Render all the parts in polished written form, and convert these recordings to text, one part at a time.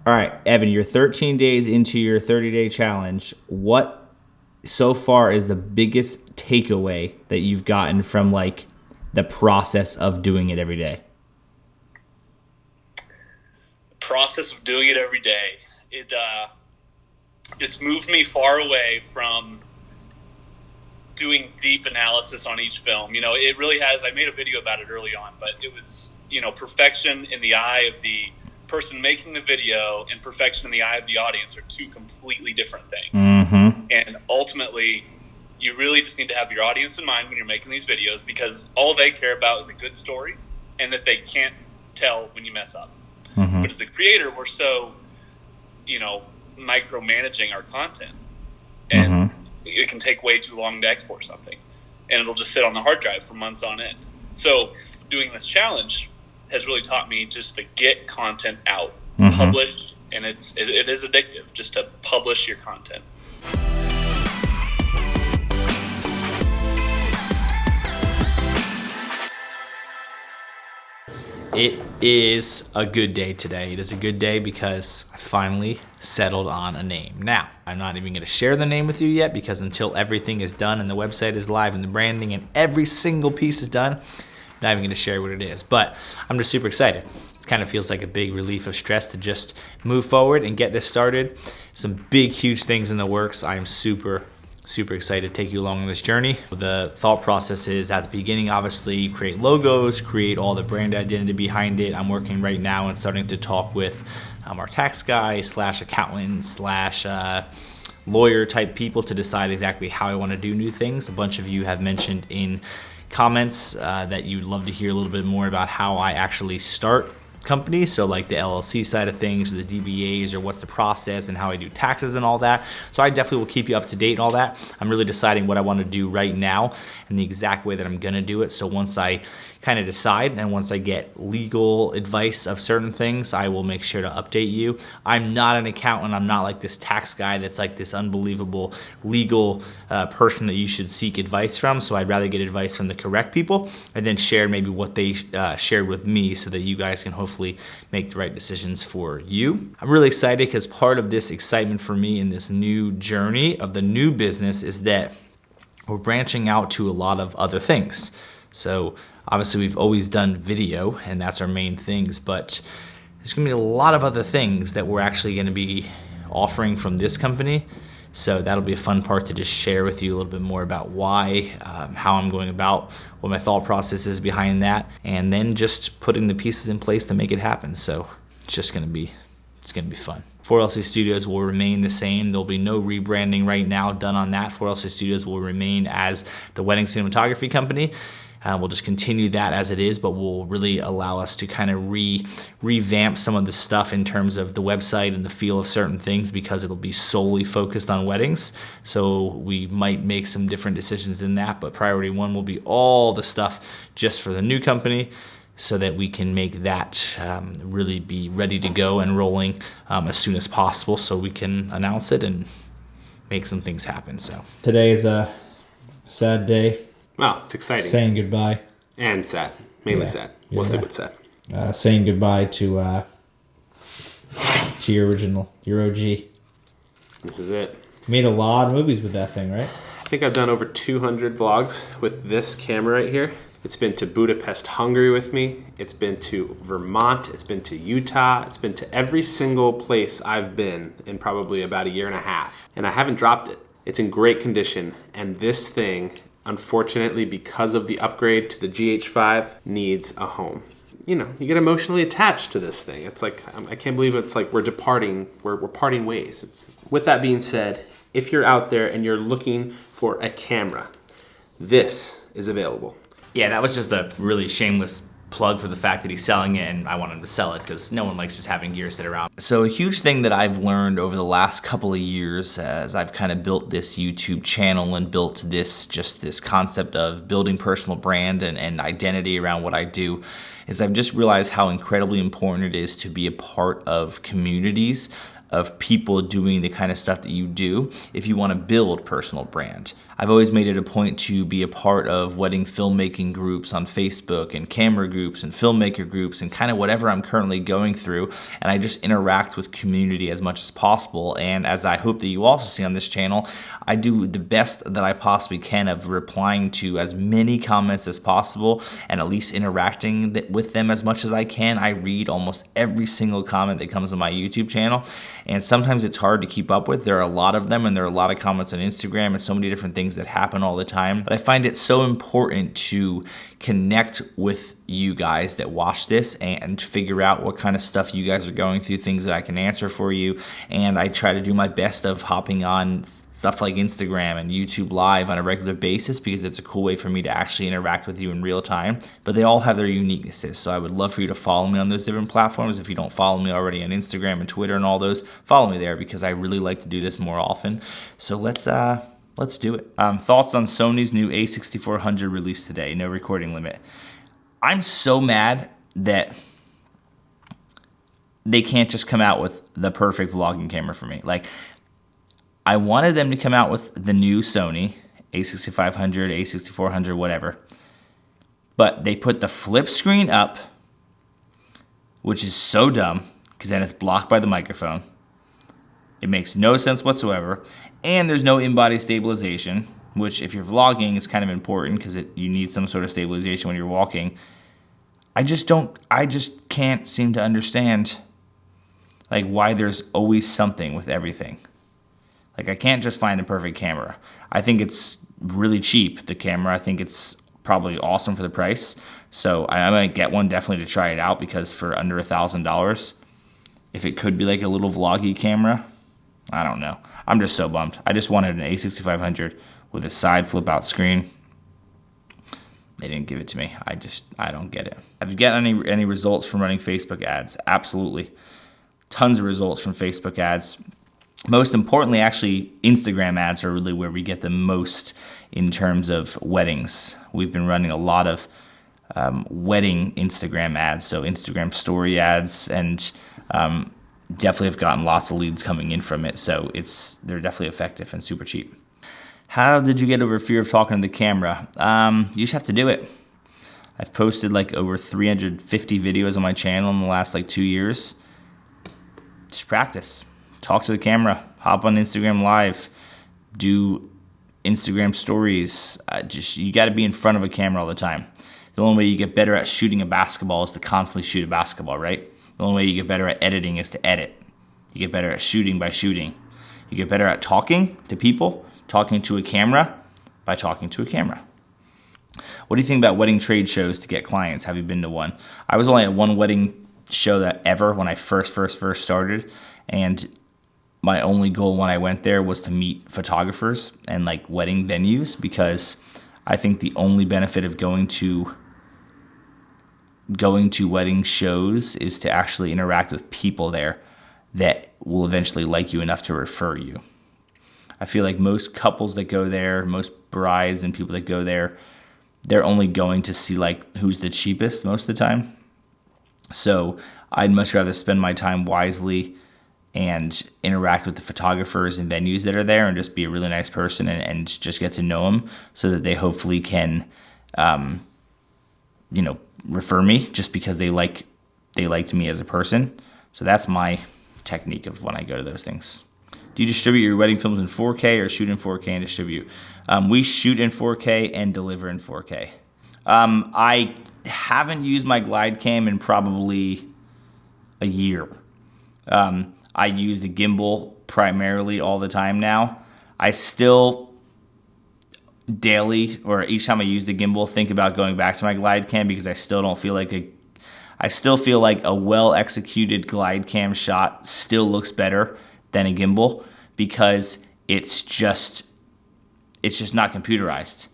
All right, Evan, you're 13 days into your 30-day challenge. What so far is the biggest takeaway that you've gotten from like the process of doing it every day? The process of doing it every day. It's moved me far away from doing deep analysis on each film. You know, it really has. I made a video about it early on, but it was, you know, perfection in the eye of the person making the video and perfection in the eye of the audience are two completely different things. Mm-hmm. And ultimately, you really just need to have your audience in mind when you're making these videos, because all they care about is a good story and that they can't tell when you mess up. Mm-hmm. But as a creator, we're so, you know, micromanaging our content, and it can take way too long to export something, and it'll just sit on the hard drive for months on end. So doing this challenge has really taught me just to get content out, publish, and it is addictive just to publish your content. It is a good day today. It is a good day because I finally settled on a name. Now, I'm not even going to share the name with you yet, because until everything is done and the website is live and the branding and every single piece is done, I'm not even going to share what it is. But I'm just super excited. It kind of feels like a big relief of stress to just move forward and get this started. Some big, huge things in the works. I am super excited to take you along on this journey. The thought process is, at the beginning, obviously, create logos, create all the brand identity behind it. I'm working right now and starting to talk with our tax guy / accountant / lawyer type people to decide exactly how I want to do new things. A bunch of you have mentioned in comments that you'd love to hear a little bit more about how I actually start companies, so like the LLC side of things, the DBAs, or what's the process and how I do taxes and all that. So I definitely will keep you up to date and all that. I'm really deciding what I want to do right now and the exact way that I'm gonna do it. So once I kind of decide and once I get legal advice of certain things, I will make sure to update you. I'm not an accountant. I'm not like this tax guy that's like this unbelievable legal person that you should seek advice from. So I'd rather get advice from the correct people and then share maybe what they shared with me, so that you guys can hopefully make the right decisions for you. I'm really excited because part of this excitement for me in this new journey of the new business is that we're branching out to a lot of other things. So obviously we've always done video and that's our main things, but there's gonna be a lot of other things that we're actually gonna be offering from this company. So that'll be a fun part to just share with you a little bit more about why, how I'm going about, what my thought process is behind that, and then just putting the pieces in place to make it happen. So it's just gonna be fun. 4LC Studios will remain the same. There'll be no rebranding right now done on that. 4LC Studios will remain as the wedding cinematography company. We'll just continue that as it is, but will really allow us to kind of revamp some of the stuff in terms of the website and the feel of certain things, because it'll be solely focused on weddings. So we might make some different decisions in that, but priority one will be all the stuff just for the new company, so that we can make that really be ready to go and rolling as soon as possible, so we can announce it and make some things happen. So today is a sad day. Well, it's exciting. Saying goodbye. And sad. Mainly sad. We'll stick with sad. Saying goodbye to your original, your OG. This is it. You made a lot of movies with that thing, right? I think I've done over 200 vlogs with this camera right here. It's been to Budapest, Hungary with me. It's been to Vermont. It's been to Utah. It's been to every single place I've been in probably about a year and a half. And I haven't dropped it. It's in great condition. And this thing, unfortunately, because of the upgrade to the GH5, needs a home. You know, you get emotionally attached to this thing. It's like, I can't believe it's like we're parting ways. With that being said, if you're out there and you're looking for a camera, this is available. Yeah, that was just a really shameless plug for the fact that he's selling it, and I want him to sell it because no one likes just having gear sit around. So a huge thing that I've learned over the last couple of years as I've kind of built this YouTube channel and built this concept of building personal brand and identity around what I do is I've just realized how incredibly important it is to be a part of communities of people doing the kind of stuff that you do if you want to build personal brand. I've always made it a point to be a part of wedding filmmaking groups on Facebook and camera groups and filmmaker groups and kind of whatever I'm currently going through, and I just interact with community as much as possible. And as I hope that you also see on this channel, I do the best that I possibly can of replying to as many comments as possible and at least interacting with them as much as I can. I read almost every single comment that comes on my YouTube channel, and sometimes it's hard to keep up with. There are a lot of them, and there are a lot of comments on Instagram and so many different things that happen all the time. But I find it so important to connect with you guys that watch this and figure out what kind of stuff you guys are going through, things that I can answer for you. And I try to do my best of hopping on stuff like Instagram and YouTube Live on a regular basis because it's a cool way for me to actually interact with you in real time. But they all have their uniquenesses, so I would love for you to follow me on those different platforms. If you don't follow me already on Instagram and Twitter and all those, follow me there because I really like to do this more often. So let's do it. Thoughts on Sony's new a6400 release today, no recording limit. I'm so mad that they can't just come out with the perfect vlogging camera for me. Like, I wanted them to come out with the new Sony a6500, a6400, whatever. But they put the flip screen up, which is so dumb because then it's blocked by the microphone. It makes no sense whatsoever. And there's no in-body stabilization, which if you're vlogging is kind of important because you need some sort of stabilization when you're walking. I just can't seem to understand like why there's always something with everything. Like, I can't just find a perfect camera. I think it's really cheap, the camera. I think it's probably awesome for the price. So I might get one definitely to try it out because for under $1,000, if it could be like a little vloggy camera, I don't know. I'm just so bummed. I just wanted an a6500 with a side flip out screen. They didn't give it to me. I don't get it. Have you gotten any results from running Facebook ads? Absolutely. Tons of results from Facebook ads. Most importantly, actually, Instagram ads are really where we get the most in terms of weddings. We've been running a lot of wedding Instagram ads, so Instagram story ads, and definitely have gotten lots of leads coming in from it. So they're definitely effective and super cheap. How did you get over fear of talking to the camera? You just have to do it. I've posted like over 350 videos on my channel in the last like 2 years. Just practice. Talk to the camera. Hop on Instagram Live. Do Instagram stories. You got to be in front of a camera all the time. The only way you get better at shooting a basketball is to constantly shoot a basketball, right? The only way you get better at editing is to edit. You get better at shooting by shooting. You get better at talking to people, talking to a camera by talking to a camera. What do you think about wedding trade shows to get clients? Have you been to one? I was only at one wedding show that ever when I first started, and my only goal when I went there was to meet photographers and like wedding venues, because I think the only benefit of going to wedding shows is to actually interact with people there that will eventually like you enough to refer you. I feel like most couples that go there, most brides and people that go there, they're only going to see like who's the cheapest most of the time. So I'd much rather spend my time wisely and interact with the photographers and venues that are there and just be a really nice person and just get to know them so that they hopefully can, refer me just because they liked me as a person. So that's my technique of when I go to those things. Do you distribute your wedding films in 4K or shoot in 4K and distribute? We shoot in 4K and deliver in 4K. I haven't used my GlideCam in probably a year. I use the gimbal primarily all the time now. I still daily, or each time I use the gimbal, think about going back to my GlideCam because I still feel like a well-executed GlideCam shot still looks better than a gimbal because it's just not computerized.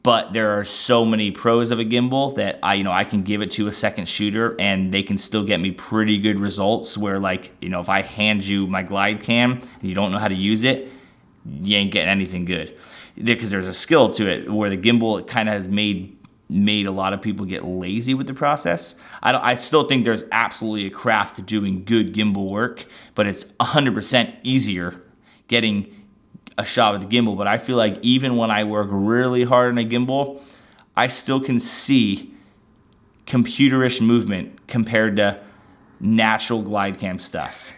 But there are so many pros of a gimbal that I can give it to a second shooter and they can still get me pretty good results where if I hand you my GlideCam and you don't know how to use it, you ain't getting anything good. Because there's a skill to it where the gimbal kind of has made made a lot of people get lazy with the process. I still think there's absolutely a craft to doing good gimbal work, but it's 100% easier getting a shot with the gimbal. But I feel like even when I work really hard on a gimbal, I still can see computerish movement compared to natural glide cam stuff.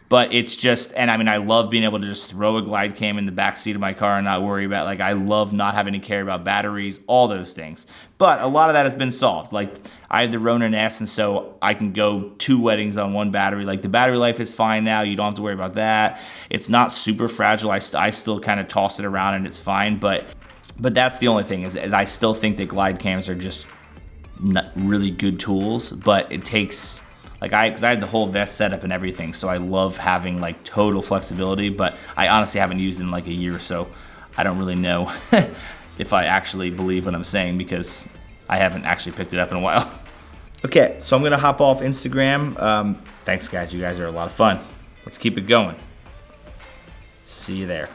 But it's just, and I mean, I love being able to just throw a glide cam in the back seat of my car and not worry about, like, I love not having to care about batteries, all those things. But a lot of that has been solved. Like, I have the Ronin S, and so I can go 2 weddings on 1 battery. Like, the battery life is fine now. You don't have to worry about that. It's not super fragile. I still kind of toss it around and it's fine. But that's the only thing is I still think that glide cams are just not really good tools, but it takes, like, because I had the whole vest setup and everything, so I love having like total flexibility, but I honestly haven't used it in like a year, so I don't really know if I actually believe what I'm saying because I haven't actually picked it up in a while. Okay, so I'm gonna hop off Instagram. Thanks guys, you guys are a lot of fun. Let's keep it going. See you there.